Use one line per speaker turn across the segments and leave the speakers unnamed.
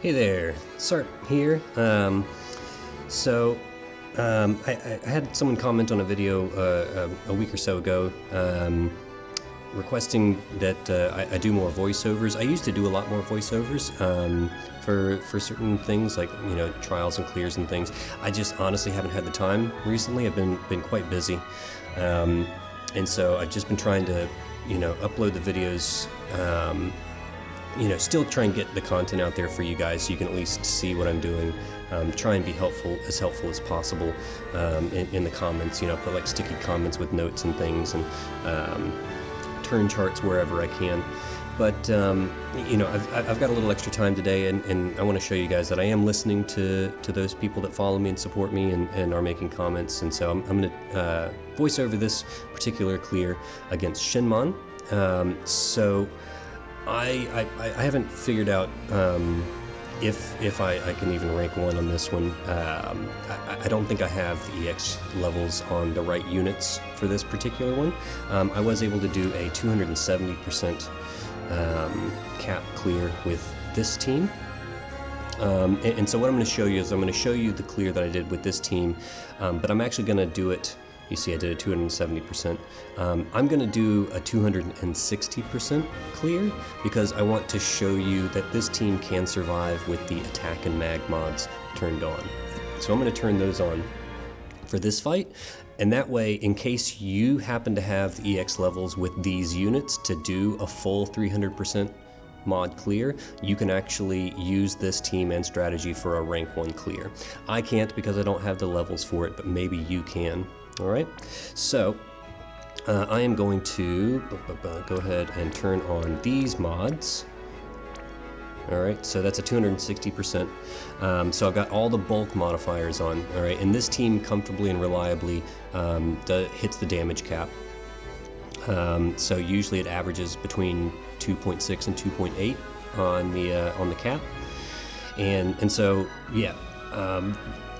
Hey there, Sart here. I had someone comment on a video a week or so ago requesting that I do more voiceovers. I used to do a lot more voiceovers for certain things like, you know, trials and clears and things. I just honestly haven't had the time recently. I've been quite busy, and so I've just been trying to, you know, upload the videos. You know, still try and get the content out there for you guys so you can at least see what I'm doing. Try and be helpful as possible in the comments. You know, put like sticky comments with notes and things, and turn charts wherever I can. But you know, I've got a little extra time today, and I want to show you guys that I am listening to those people that follow me and support me and are making comments. And so I'm going to voice over this particular clear against Shenmon. I haven't figured out if I can even rank one on this one. I don't think I have the EX levels on the right units for this particular one. I was able to do a 270% cap clear with this team. And so what I'm going to show you is I'm going to show you the clear that I did with this team, but I'm actually going to do it. You see I did a 270%. I'm going to do a 260% clear because I want to show you that this team can survive with the attack and mag mods turned on. So I'm going to turn those on for this fight, and that way, in case you happen to have the EX levels with these units to do a full 300% mod clear, you can actually use this team and strategy for a rank 1 clear. I can't because I don't have the levels for it, but maybe you can. Alright, so I am going to go ahead and turn on these mods. Alright, so that's a 260%. So I've got all the bulk modifiers on. Alright, and this team comfortably and reliably hits the damage cap. So usually it averages between 2.6 and 2.8 on the cap. And so, yeah.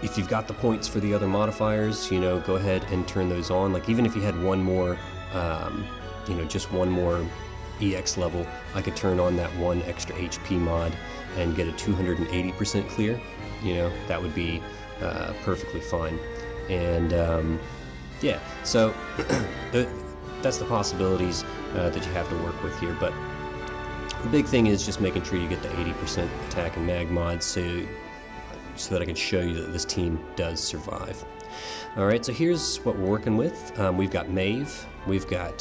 If you've got the points for the other modifiers, you know, go ahead and turn those on. Like even if you had one more, you know, just one more EX level, I could turn on that one extra HP mod and get a 280% clear. You know, that would be perfectly fine. And yeah, so that's the possibilities that you have to work with here. But the big thing is just making sure you get the 80% attack and mag mods so that I can show you that this team does survive. Alright, so here's what we're working with. We've got Maeve, we've got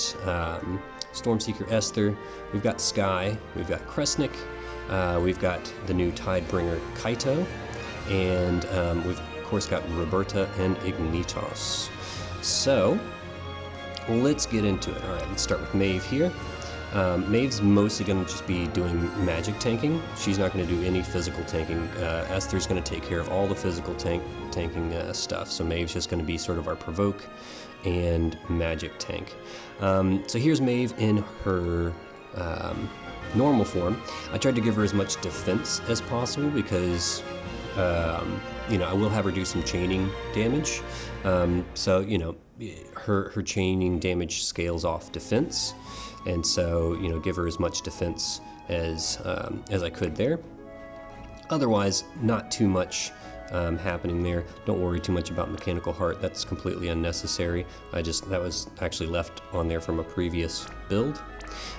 Stormseeker Esther, we've got Skye, we've got Cressnik, we've got the new Tidebringer Kaito, and we've of course got Reberta and Ignitos. So let's get into it. Alright, let's start with Maeve here. Maeve's mostly going to just be doing magic tanking. She's not going to do any physical tanking. Esther's going to take care of all the physical tanking stuff. So Maeve's just going to be sort of our provoke and magic tank. So here's Maeve in her normal form. I tried to give her as much defense as possible because you know, I will have her do some chaining damage. So you know, her chaining damage scales off defense. And so, you know, give her as much defense as I could there. Otherwise, not too much happening there. Don't worry too much about Mechanical Heart. That's completely unnecessary. That was actually left on there from a previous build.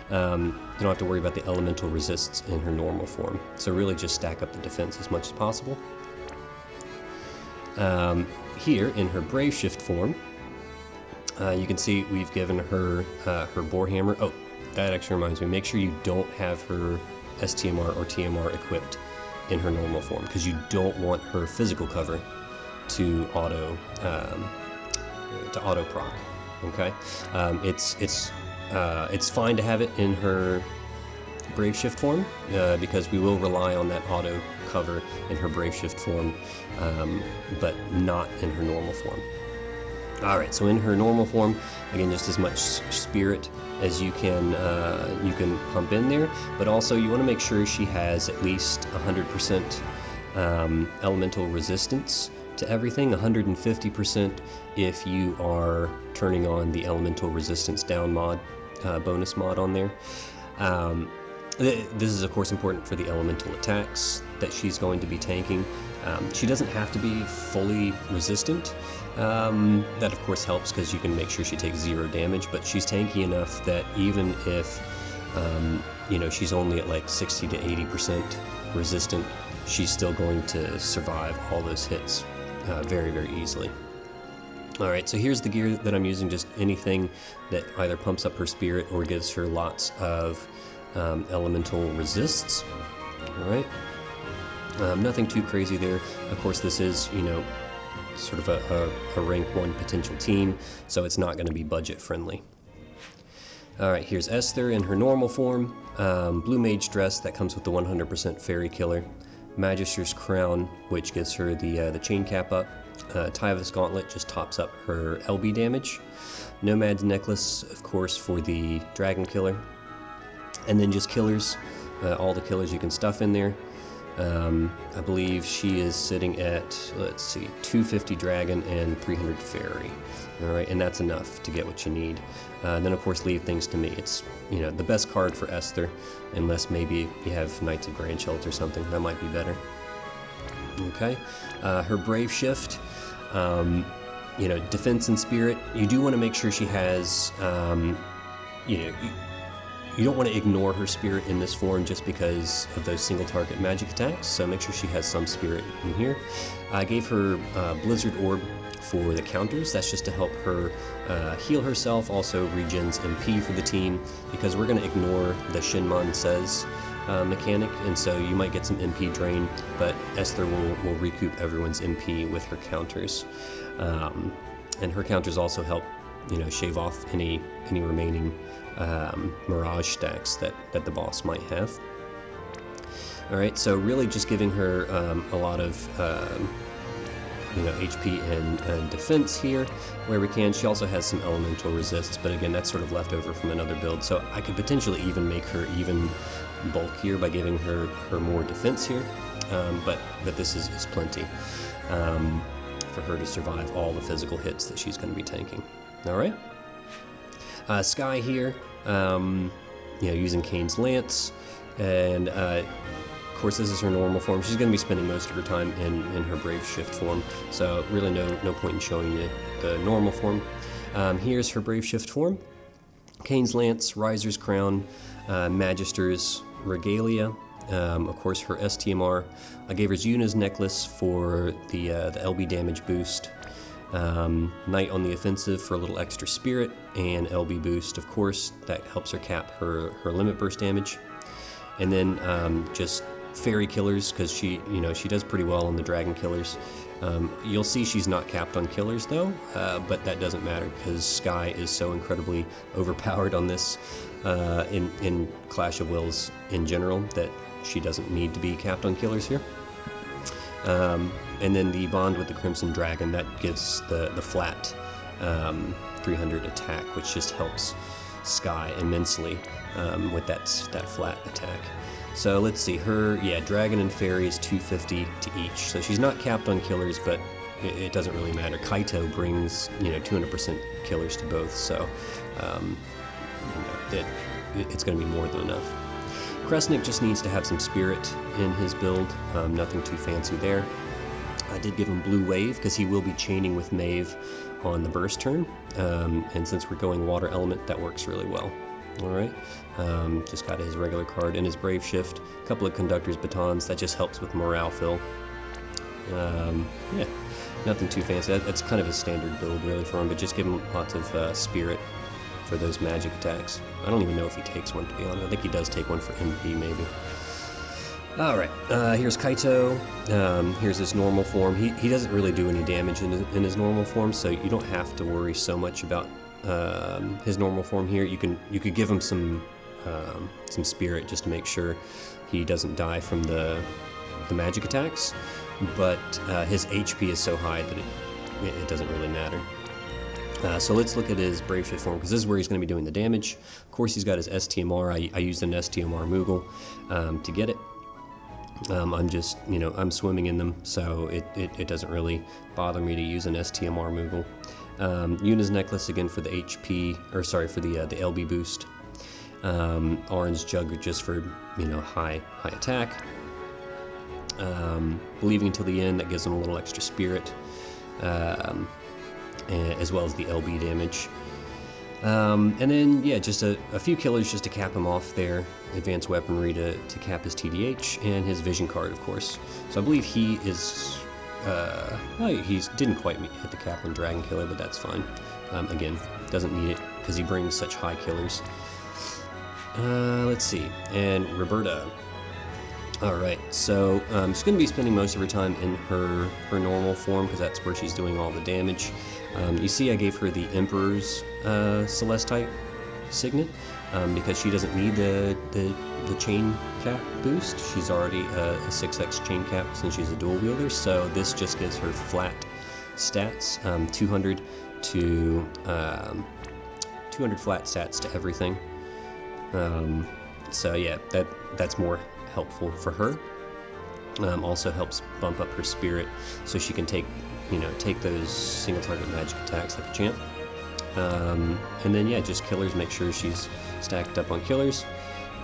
You don't have to worry about the elemental resists in her normal form. So really just stack up the defense as much as possible. Here in her Brave Shift form, you can see we've given her her Boar Hammer. Oh, that actually reminds me, make sure you don't have her STMR or TMR equipped in her normal form, because you don't want her physical cover to auto proc. Okay, it's fine to have it in her Brave Shift form because we will rely on that auto cover in her Brave Shift form, but not in her normal form. Alright, so in her normal form, again, just as much spirit as you can pump in there, but also you want to make sure she has at least 100% elemental resistance to everything, 150% if you are turning on the elemental resistance down mod, bonus mod on there. This is of course important for the elemental attacks that she's going to be tanking. She doesn't have to be fully resistant. That of course helps because you can make sure she takes 0 damage, but she's tanky enough that even if you know, she's only at like 60 to 80% resistant, she's still going to survive all those hits very, very easily. Alright, so here's the gear that I'm using, just anything that either pumps up her spirit or gives her lots of elemental resists. Alright, nothing too crazy there. Of course, this is, you know, sort of a rank 1 potential team, so it's not going to be budget friendly. Alright, here's Esther in her normal form. Blue Mage Dress, that comes with the 100% Fairy Killer. Magister's Crown, which gives her the chain cap up. Tyva's Gauntlet just tops up her LB damage. Nomad's Necklace, of course, for the Dragon Killer. And then just killers, all the killers you can stuff in there. I believe she is sitting at, let's see, 250 Dragon and 300 Fairy. Alright, and that's enough to get what you need. Then of course leave things to me. It's, you know, the best card for Esther, unless maybe you have Knights of Grandshield or something, that might be better. Okay, her Brave Shift, you know, Defense and Spirit, you do want to make sure she has, you know, you don't want to ignore her spirit in this form just because of those single target magic attacks, so make sure she has some spirit in here. I gave her Blizzard Orb for the counters. That's just to help her heal herself, also regens MP for the team, because we're going to ignore the Shenmon says mechanic, and so you might get some MP drain, but Esther will recoup everyone's MP with her counters. And her counters also help, you know, shave off any remaining Mirage stacks that the boss might have. Alright, so really just giving her a lot of you know, HP and defense here where we can. She also has some elemental resists, but again, that's sort of left over from another build, so I could potentially even make her even bulkier by giving her more defense here, but this is plenty for her to survive all the physical hits that she's going to be tanking. Alright, Skye here, you know, using Kane's Lance, and of course this is her normal form. She's going to be spending most of her time in her Brave Shift form, so really no point in showing you the normal form. Here's her Brave Shift form. Kane's Lance, Riser's Crown, Magister's Regalia, of course her STMR. I gave her Yuna's Necklace for the LB damage boost. Knight on the offensive for a little extra spirit, and LB boost, of course, that helps her cap her limit burst damage. And then just fairy killers, because she does pretty well on the dragon killers. You'll see she's not capped on killers though, but that doesn't matter because Skye is so incredibly overpowered on this in Clash of Wills in general that she doesn't need to be capped on killers here. And then the bond with the Crimson Dragon, that gives the flat 300 attack, which just helps Skye immensely with that flat attack. So let's see, her, yeah, Dragon and Fairy is 250 to each. So she's not capped on killers, but it doesn't really matter. Kaito brings, 200% killers to both, so it's going to be more than enough. Cressnik just needs to have some spirit in his build, nothing too fancy there. I did give him Blue Wave because he will be chaining with Maeve on the burst turn, and since we're going water element, that works really well. Alright, just got his regular card and his Brave Shift, a couple of Conductor's Batons, that just helps with morale fill. Yeah, nothing too fancy. That's kind of a standard build really for him, but just give him lots of spirit for those magic attacks. I don't even know if he takes one, to be honest. I think he does take one for MP maybe. Alright, here's Kaito. Here's his normal form. He doesn't really do any damage in his normal form, so you don't have to worry so much about his normal form here. You could give him some spirit just to make sure he doesn't die from the magic attacks, but his HP is so high that it doesn't really matter. So let's look at his Brave Shift form, because this is where he's going to be doing the damage. Of course, he's got his STMR. I used an STMR Moogle to get it. I'm just, I'm swimming in them, so it doesn't really bother me to use an STMR Moogle. Yuna's Necklace again for the HP, or sorry, for the LB boost. Orange Jug just for, you know, high attack. Believing until the end, that gives them a little extra spirit, as well as the LB damage. And then, yeah, just a few killers just to cap him off there. Advanced weaponry to cap his TDH, and his vision card, of course. So I believe he is, he didn't quite hit the cap on Dragon Killer, but that's fine. Again, doesn't need it because he brings such high killers. Let's see, and Reberta. Alright, so she's going to be spending most of her time in her normal form because that's where she's doing all the damage. You see I gave her the Emperor's Celestite Signet because she doesn't need the chain cap boost. She's already a 6x chain cap since she's a dual wielder, so this just gives her flat stats, 200 flat stats to everything. So yeah, that's more helpful for her. Also helps bump up her spirit so she can take those single target magic attacks like a champ. And then yeah, just killers, make sure she's stacked up on killers.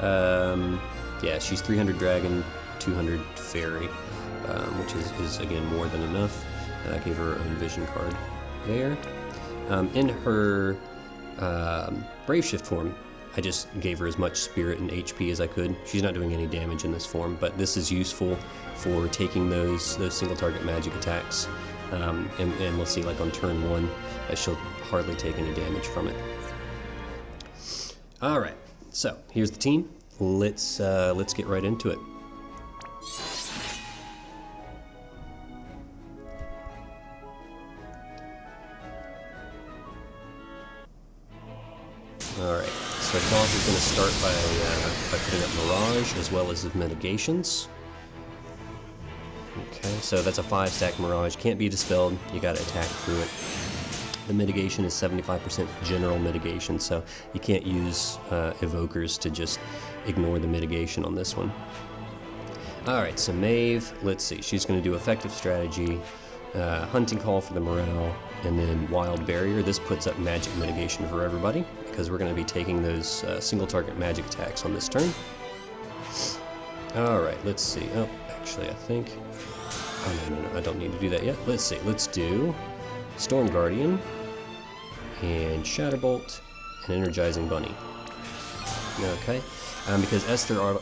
Yeah, she's 300 dragon, 200 fairy, which is again more than enough. I gave her her own vision card there. In her Brave Shift form, I just gave her as much spirit and HP as I could. She's not doing any damage in this form, but this is useful for taking those single target magic attacks. And we'll see, like on turn 1, that she'll hardly take any damage from it. All right, so here's the team. Let's get right into it. All right. So Toss is going to start by putting up Mirage as well as his mitigations. Okay, so that's a 5-stack Mirage. Can't be dispelled. You got to attack through it. The mitigation is 75% general mitigation, so you can't use evokers to just ignore the mitigation on this one. All right, so Maeve, let's see. She's going to do effective strategy, hunting call for the morale, and then wild barrier. This puts up magic mitigation for everybody because we're going to be taking those single target magic attacks on this turn. All right, let's see. Oh, actually, I think. Oh no, I don't need to do that yet. Let's see. Let's do Storm Guardian and Shatterbolt and Energizing Bunny. Okay, because Esther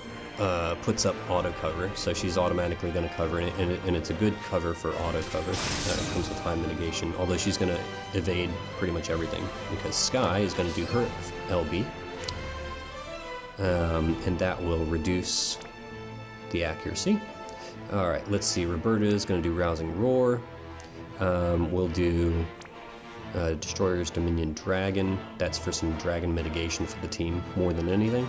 puts up auto cover, so she's automatically going to cover it, and it's a good cover for auto cover. It comes with high mitigation, although she's going to evade pretty much everything because Skye is going to do her LB, and that will reduce the accuracy. All right, let's see. Reberta is going to do Rousing Roar. We'll do Destroyer's Dominion Dragon. That's for some dragon mitigation for the team more than anything.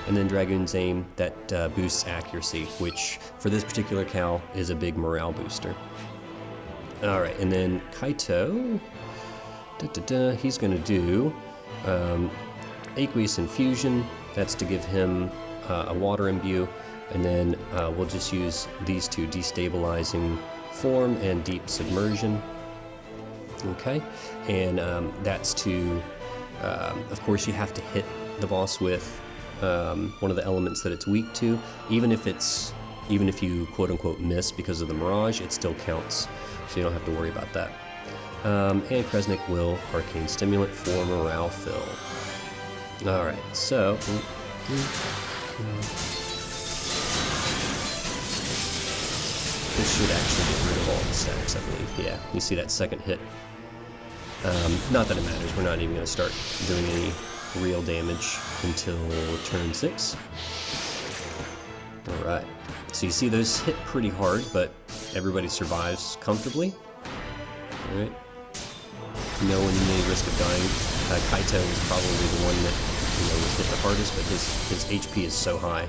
And then Dragoon's Aim, that boosts accuracy, which for this particular Cal is a big morale booster. Alright, and then Kaito, he's going to do Aqueous Infusion. That's to give him a water imbue. And then we'll just use these two, Destabilizing Form and Deep Submersion. Okay, and that's to, of course, you have to hit the boss with one of the elements that it's weak to. Even if you quote unquote miss because of the Mirage, it still counts, so you don't have to worry about that. And Cressnik will Arcane Stimulant for morale fill. All right, so this should actually get rid of all the stacks, I believe. Yeah, you see that second hit. Not that it matters. We're not even going to start doing any real damage until turn 6. Alright, so you see those hit pretty hard, but everybody survives comfortably. Alright, no one in any risk of dying. Kaito is probably the one that was hit the hardest, but his HP is so high,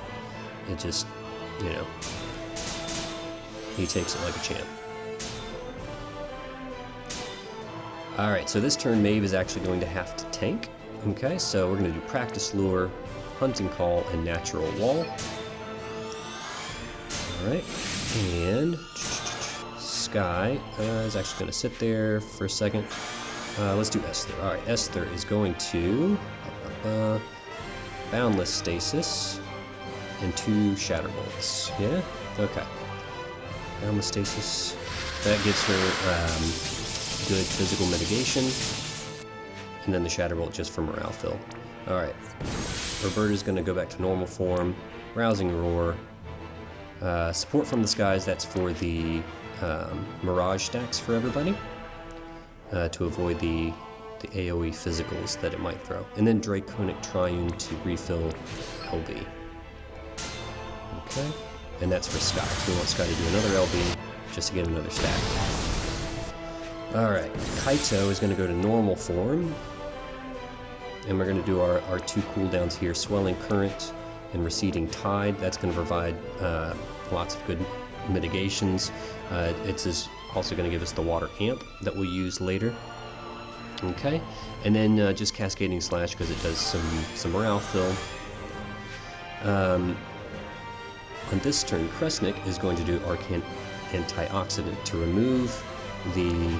it just, he takes it like a champ. Alright, so this turn Maeve is actually going to have to tank. Okay, so we're going to do Practice Lure, Hunting Call, and Natural Wall. Alright, and Skye is actually going to sit there for a second. Let's do Esther. Alright, Esther is going to Boundless Stasis, and 2 Shatter Bolts. Yeah? Okay. Boundless Stasis. That gives her good physical mitigation. And then the Shatter Bolt just for morale fill. Alright. Reberta's going to go back to normal form. Rousing Roar. Support from the skies, that's for the Mirage stacks for everybody. To avoid the AoE physicals that it might throw. And then Draconic Triune to refill LB. Okay. And that's for Skye. So we want Skye to do another LB just to get another stack. Alright. Kaito is going to go to normal form. And we're going to do our 2 cooldowns here. Swelling Current and Receding Tide. That's going to provide lots of good mitigations. It's also going to give us the Water Amp that we'll use later. Okay, and then just Cascading Slash because it does some morale fill. On this turn, Cressnik is going to do Arcane Antioxidant to remove the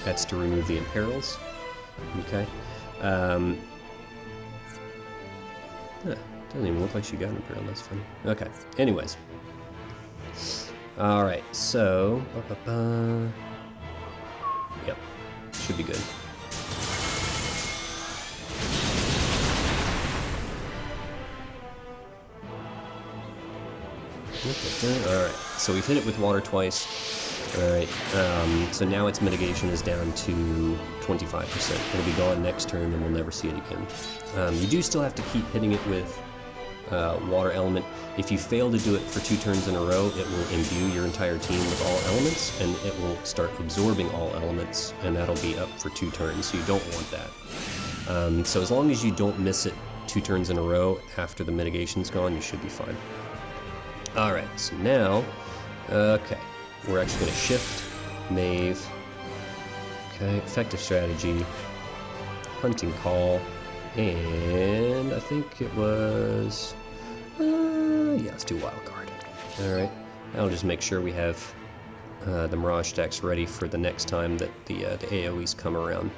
that's to remove the imperils. Okay. Doesn't even look like she got an imperil. That's funny. Okay. Anyways. All right. So. Yep. Should be good. Alright, so we've hit it with water twice. Alright, so now its mitigation is down to 25%. It'll be gone next turn and we'll never see it again. You do still have to keep hitting it with water element. If you fail to do it for 2 turns in a row, it will imbue your entire team with all elements, and it will start absorbing all elements, and that'll be up for 2 turns, so you don't want that. So as long as you don't miss it 2 turns in a row after the mitigation's gone, you should be fine. Alright, so now, okay, we're actually going to shift Maeve. Okay, effective strategy, hunting call, and I think it was, yeah, let's do wild card. Alright, I'll just make sure we have the Mirage stacks ready for the next time that the AoEs come around.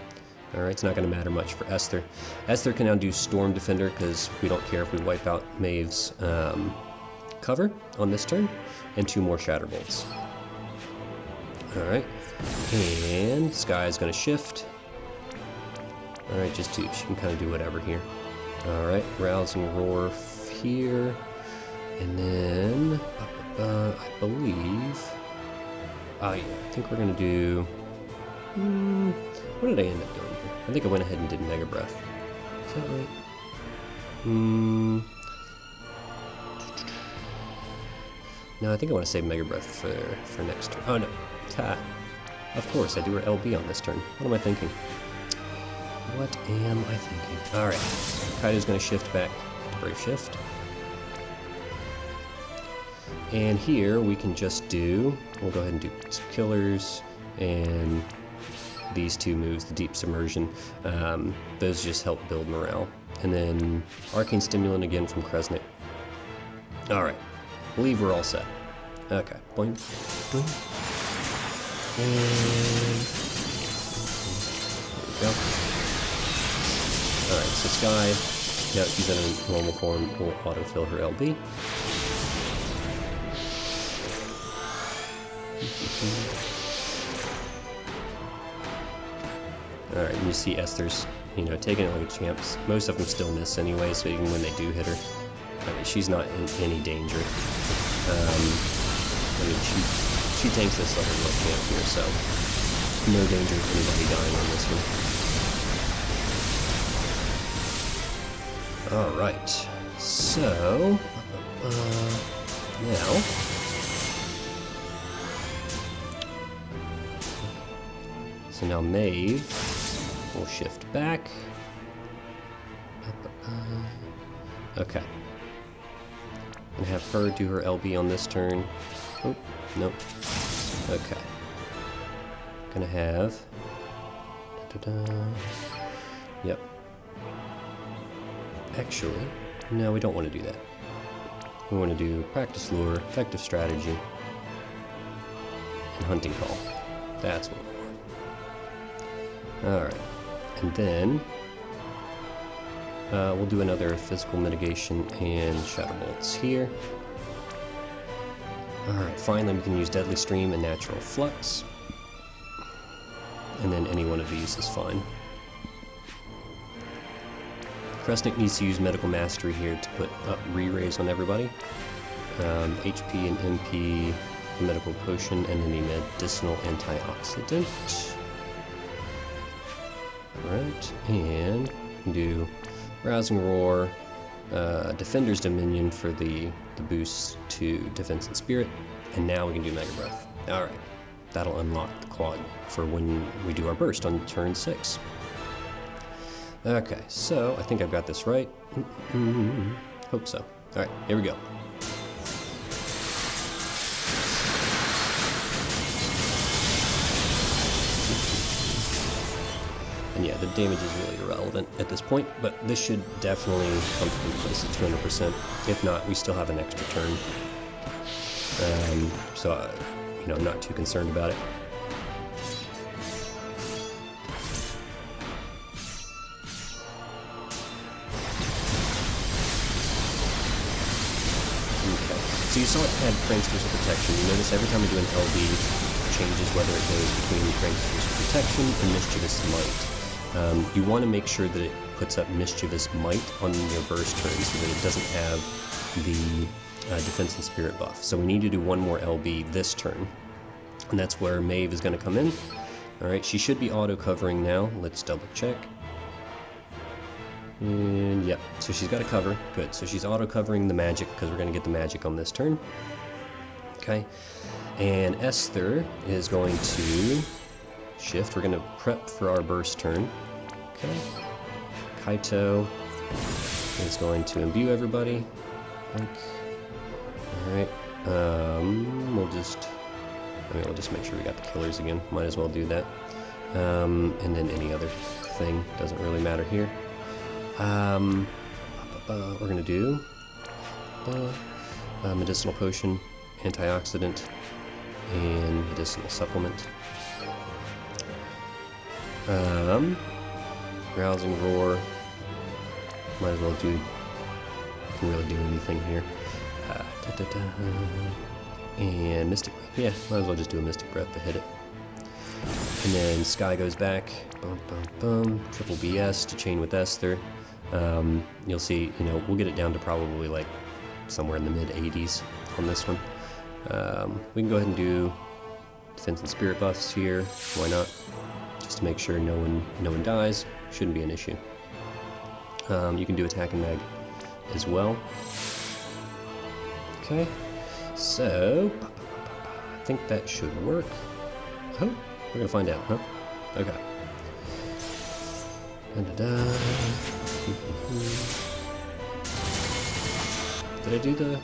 Alright, it's not going to matter much for Esther. Esther can now do Storm Defender because we don't care if we wipe out Maeve's cover on this turn, and 2 more Shatter Bolts. Alright, and Skye is going to shift. Alright, she can kind of do whatever here. Alright, Rousing Roar here, and then, I believe, yeah, I think we're going to do, what did I end up doing here? I think I went ahead and did Mega Breath. Is that right? No, I think I want to save Mega Breath for next turn. Oh no, of course, I do her LB on this turn. What am I thinking? What am I thinking? Alright, Kaito's going to shift back to Brave Shift. And here we can just do, we'll go ahead and do some Killers, and these 2 moves, the Deep Submersion, those just help build morale. And then Arcane Stimulant again from Cressnik. Alright. I believe we're all set. Okay. Boing. Boing. And there we go. Alright, so Skye, yeah, she's in a normal form, will autofill her LB. Alright, and you see Esther's, taking it like a champ. Most of them still miss anyway, so even when they do hit her, I mean, she's not in any danger. I mean, she tanks this like a real champ here, so no danger of anybody dying on this one. Alright, so, now, Maeve will shift back. Okay. And have her do her LB on this turn. Oh, nope. Okay. Gonna have... Yep. Actually, no, we don't want to do that. We want to do Practice Lure, Effective Strategy, and Hunting Call. That's what we want. Alright. And then... We'll do another physical mitigation and shadow bolts here. Alright, finally we can use Deadly Stream and Natural Flux. And then any one of these is fine. Cressnik needs to use Medical Mastery here to put up re-raise on everybody. HP and MP, the Medical Potion, and then the Medicinal Antioxidant. Alright, and we can do Rousing Roar, Defender's Dominion for the boost to Defense and Spirit, and now we can do Mega Breath. Alright, that'll unlock the quad for when we do our burst on turn 6. Okay, so I think I've got this right. Hope so. Alright, here we go. And yeah, the damage is really irrelevant at this point, but this should definitely comfortably put us at 200%. If not, we still have an extra turn. So, you know, I'm not too concerned about it. Okay, so you saw it had Pranksters of Protection. You notice every time we do an LB, it changes whether it goes between Pranksters of Protection and Mischievous Might. You want to make sure that it puts up Mischievous Might on your burst turn so that it doesn't have the Defense and Spirit buff. So we need to do one more LB this turn, and that's where Maeve is going to come in. Alright, she should be auto-covering now. Let's double check. And yep, so she's got a cover. Good, so she's auto-covering the magic because we're going to get the magic on this turn. Okay, and Esther is going to shift. We're going to prep for our burst turn. Okay. Kaito is going to imbue everybody. Alright. We'll just make sure we got the killers again. Might as well do that. And then any other thing. Doesn't really matter here. We're going to do Medicinal Potion, Antioxidant, and Medicinal Supplement. Rousing Roar. Might as well do. Can really do anything here. And Mystic Breath. Yeah, might as well just do a Mystic Breath to hit it. And then Skye goes back. Bum, bum, bum. Triple BS to chain with Esther. You'll see, you know, we'll get it down to probably like somewhere in the mid-80s on this one. We can go ahead and do Defense and Spirit buffs here. Why not? Just to make sure no one dies. Shouldn't be an issue. You can do Attack and Mag as well. Okay, so I think that should work. Oh, we're gonna find out, huh? Okay. Did I do the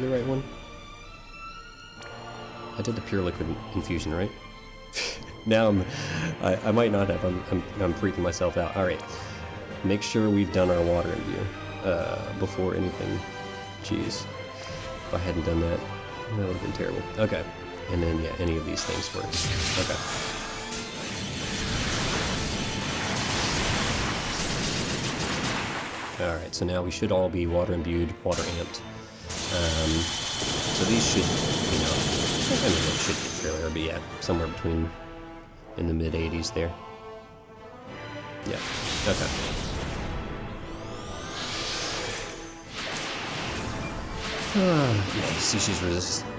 right one? I did the Pure Liquid Infusion, right? Now I might not have. I'm freaking myself out. All right, make sure we've done our water imbue before anything. Jeez, if I hadn't done that, that would have been terrible. Okay, and then yeah, any of these things work. Okay. All right, so now we should all be water imbued, water amped. So these should, you know, I mean, it should be fairly, or be yeah, somewhere between. In the mid-80s there. Yeah, okay. Yeah, you see she's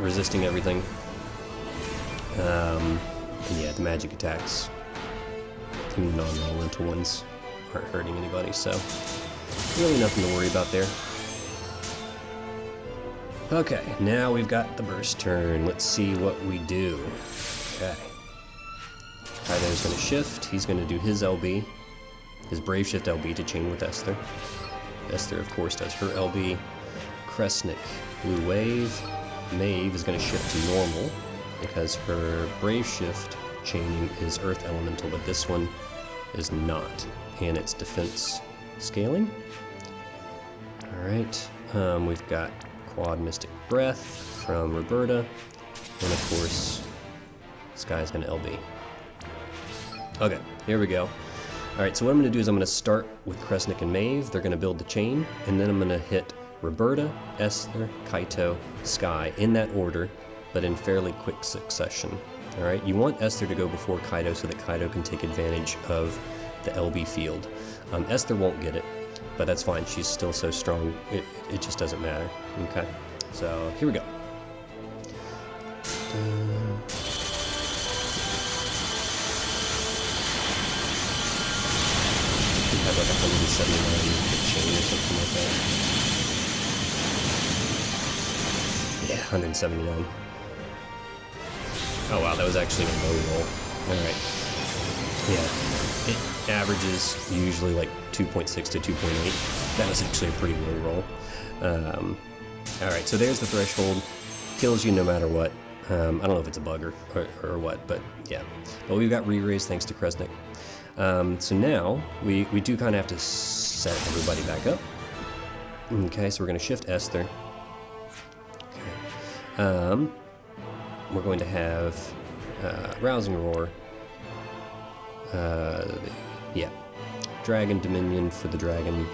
resisting everything. And yeah, the magic attacks, even non-elemental ones, aren't hurting anybody, so really nothing to worry about there. Okay, now we've got the burst turn. Let's see what we do. Okay. Kaito's going to shift. He's going to do his LB, his Brave Shift LB to chain with Esther. Esther, of course, does her LB. Cressnik, Blue Wave. Maeve is going to shift to normal because her Brave Shift chaining is Earth Elemental, but this one is not, and it's defense scaling. Alright, we've got Quad Mystic Breath from Reberta, and of course, Skye's going to LB. Okay, here we go. Alright, so what I'm going to do is I'm going to start with Cressnik and Maeve. They're going to build the chain, and then I'm going to hit Reberta, Esther, Kaito, Skye, in that order, but in fairly quick succession. Alright, you want Esther to go before Kaito so that Kaito can take advantage of the LB field. Esther won't get it, but that's fine. She's still so strong, it just doesn't matter. Okay, so here we go. We have like 179 hit chain or something like that. Yeah, 179. Oh wow, that was actually a low roll. Alright. Yeah, it averages usually like 2.6 to 2.8. That was actually a pretty low roll. Alright, so there's the threshold. Kills you no matter what. I don't know if it's a bug or what, but yeah. But we've got re-raise thanks to Cressnik. So now, we do kind of have to set everybody back up. Okay, so we're going to shift Esther. Okay. We're going to have Rousing Roar. Yeah. Dragon Dominion for the dragon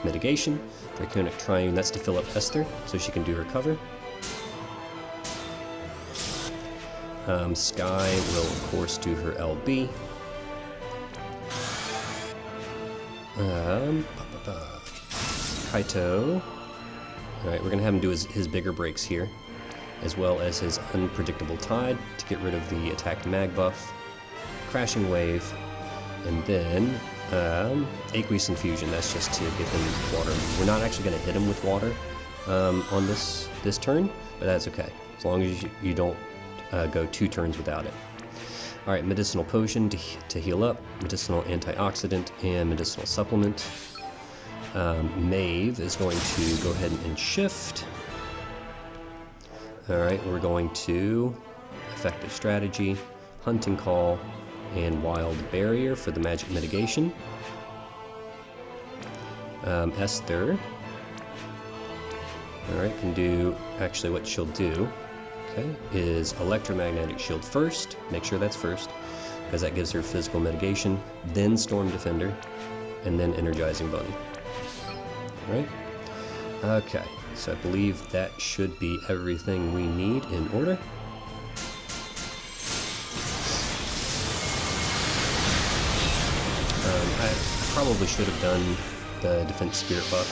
mitigation. Draconic Triune, that's to fill up Esther, so she can do her cover. Skye will, of course, do her LB. Kaito. Alright, we're going to have him do his bigger breaks here, as well as his Unpredictable Tide to get rid of the attack mag buff. Crashing Wave, and then Aqueous Infusion, that's just to give him water. We're not actually going to hit him with water on this turn, but that's okay, as long as you don't go 2 turns without it. Alright, Medicinal Potion to heal up, Medicinal Antioxidant, and Medicinal Supplement. Maeve is going to go ahead and shift. Alright, we're going to Effective Strategy, Hunting Call, and Wild Barrier for the magic mitigation. Esther, alright, can do, actually what she'll do, okay, is Electromagnetic Shield first, make sure that's first, because that gives her physical mitigation, then Storm Defender, and then Energizing Bunny. Alright, okay, so I believe that should be everything we need in order. I probably should have done the Defense Spirit buff,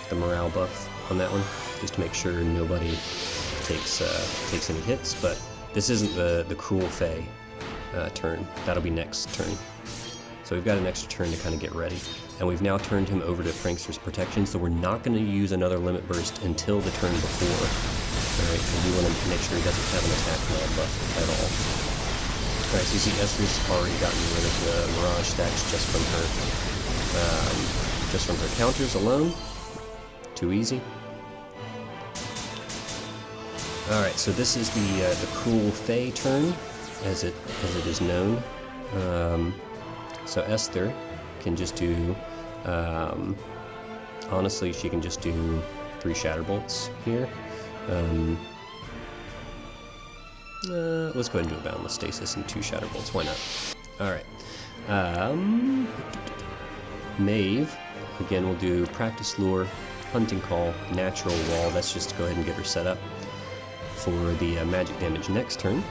the morale buff on that one, just to make sure nobody takes any hits, but this isn't the Cruel Fae turn. That'll be next turn. So we've got an extra turn to kind of get ready. And we've now turned him over to Prankster's Protection, so we're not going to use another Limit Burst until the turn before. Alright, so we want to make sure he doesn't have an attack mag buff at all. Alright, so you see Esther's already gotten rid of the Mirage stacks just from her counters alone. Too easy. Alright, so this is the Cruel Fae turn, as it is known. So Esther can just do, honestly, she can just do 3 Shatter Bolts here. Let's go ahead and do a Boundless Stasis and 2 Shatter Bolts, why not? Alright. Maeve, again, we'll do Practice Lure, Hunting Call, Natural Wall, that's just to go ahead and get her set up for the magic damage next turn.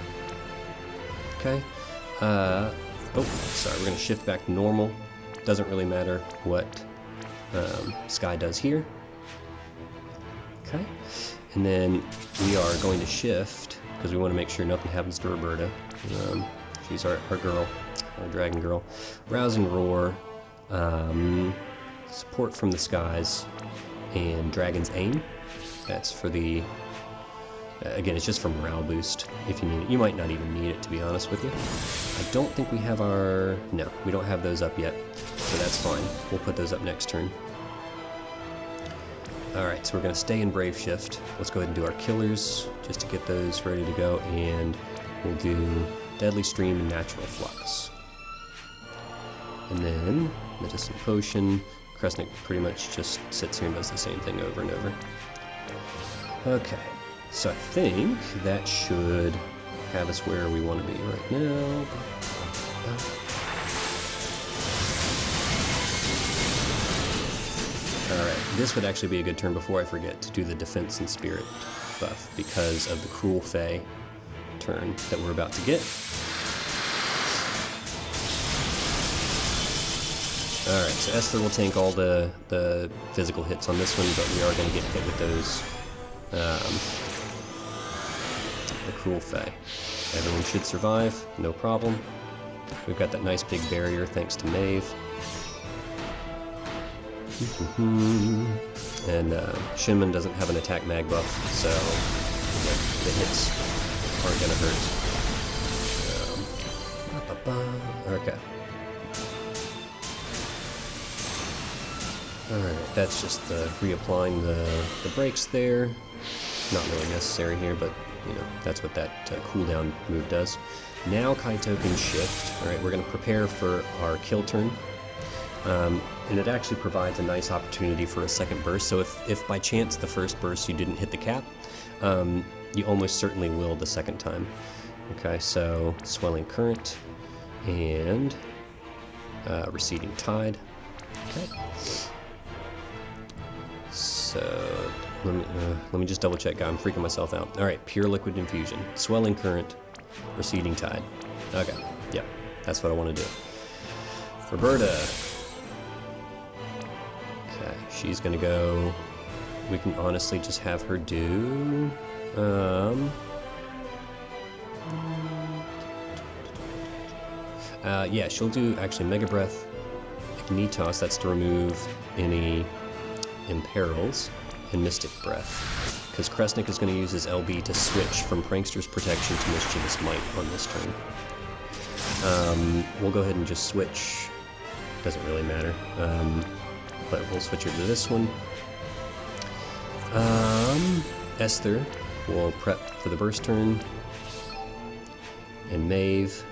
Okay. Oh, sorry, we're going to shift back to normal. Doesn't really matter what Skye does here. Okay. And then we are going to shift, because we want to make sure nothing happens to Reberta. She's our girl, our dragon girl. Rousing Roar, Support from the Skies, and Dragon's Aim. That's for the... again, it's just for morale boost, if you need it. You might not even need it, to be honest with you. I don't think we have our... no, we don't have those up yet, so that's fine. We'll put those up next turn. Alright, so we're going to stay in Brave Shift. Let's go ahead and do our killers, just to get those ready to go, and we'll do Deadly Stream and Natural Flux. And then, Medicinal Potion. Cressnik pretty much just sits here and does the same thing over and over. Okay. So I think that should have us where we want to be right now. Alright, this would actually be a good turn before I forget to do the defense and spirit buff because of the Cruel Fae turn that we're about to get. Alright, so Esther will tank all the physical hits on this one, but we are going to get hit with those, the Cruel Fae. Everyone should survive, no problem. We've got that nice big barrier thanks to Maeve. And Shenmon doesn't have an attack mag buff, so the hits aren't going to hurt. Okay. Alright, that's just reapplying the brakes there. Not really necessary here, but you know, that's what that cooldown move does. Now Kaito can shift. Alright, we're going to prepare for our kill turn. And it actually provides a nice opportunity for a second burst, so if by chance the first burst you didn't hit the cap, you almost certainly will the second time. Okay, so Swelling Current and Receding Tide. Okay. So let me just double check, I'm freaking myself out. Alright, Pure Liquid Infusion, Swelling Current, Receding Tide. Okay, yep, that's what I want to do. Reberta. Okay, she's gonna go. We can honestly just have her do. Yeah, she'll do actually Mega Breath, Ignitos. That's to remove any imperils, and Mystic Breath. Because Cressnik is going to use his LB to switch from Prankster's Protection to Mischievous Might on this turn. We'll go ahead and just switch. Doesn't really matter. But we'll switch her to this one. Esther will prep for the burst turn. And Maeve.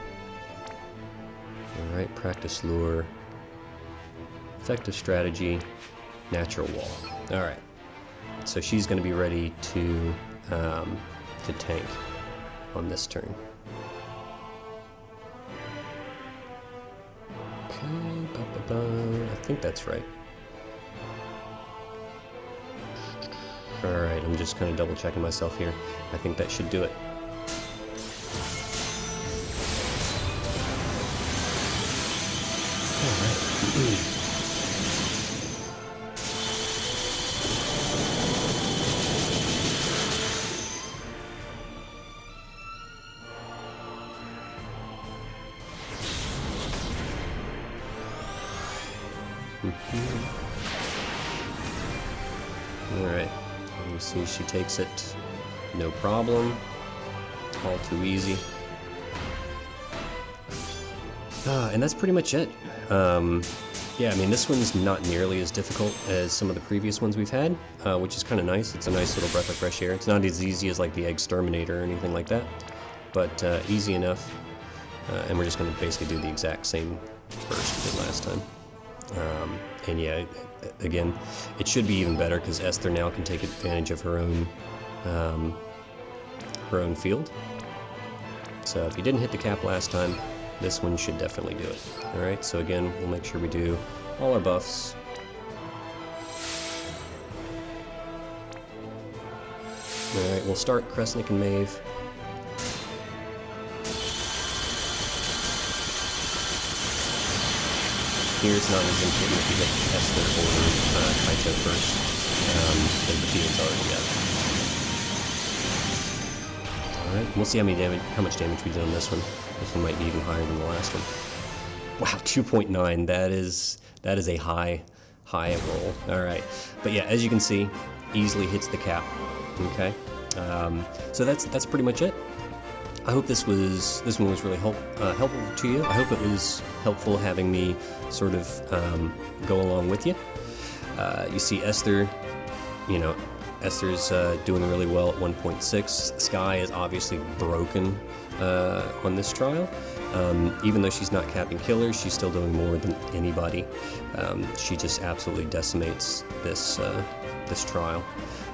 Alright, Practice Lure. Effective Strategy. Natural Wall. Alright. So she's going to be ready to tank on this turn. Okay, I think that's right. Alright, I'm just kind of double checking myself here. I think that should do it. Alright. Alright, you see she takes it, no problem, all too easy. And that's pretty much it. Yeah, I mean, this one's not nearly as difficult as some of the previous ones we've had, which is kind of nice. It's a nice little breath of fresh air. It's not as easy as like the Exterminator or anything like that, but easy enough. And we're just going to basically do the exact same burst we did last time. And yeah, again, it should be even better because Esther now can take advantage of her own field. So if you didn't hit the cap last time, this one should definitely do it. Alright, so again, we'll make sure we do all our buffs. Alright, we'll start Cressnik and Maeve. Here it's not as important if you get Esther or Kaito first, because the field's already up. Alright, we'll see how much damage we did on this one. This one might be even higher than the last one. Wow, 2.9, that is a high roll. Alright, but yeah, as you can see, easily hits the cap. Okay, so that's pretty much it. I hope this one was really helpful to you. I hope it was helpful having me sort of go along with you. You see Esther, you know, Esther's doing really well at 1.6. Skye is obviously broken on this trial. Even though she's not capping killers, she's still doing more than anybody. She just absolutely decimates this trial.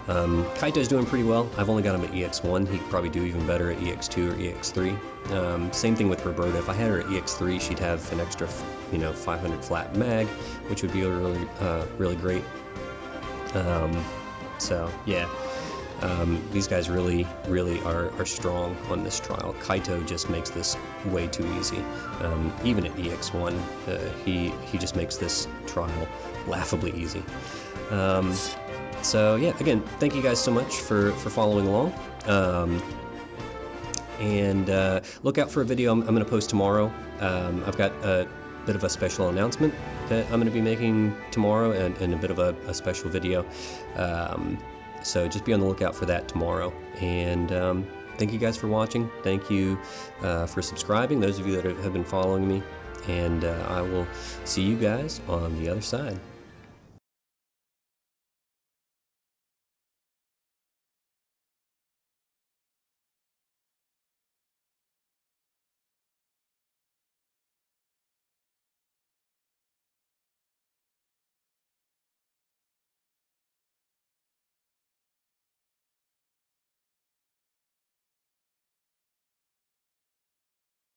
Kaito's doing pretty well. I've only got him at EX1. He could probably do even better at EX2 or EX3. Same thing with Reberta. If I had her at EX3, she'd have an extra, 500 flat mag, which would be really, really great. So yeah, these guys really are strong on this trial. Kaito just makes this way too easy. Even at EX1, he just makes this trial laughably easy. So yeah, again, thank you guys so much for following along. And look out for a video I'm going to post tomorrow. I've got a bit of a special announcement that I'm going to be making tomorrow, and a bit of a special video. So just be on the lookout for that tomorrow. And thank you guys for watching. Thank you for subscribing, those of you that have been following me. And I will see you guys on the other side.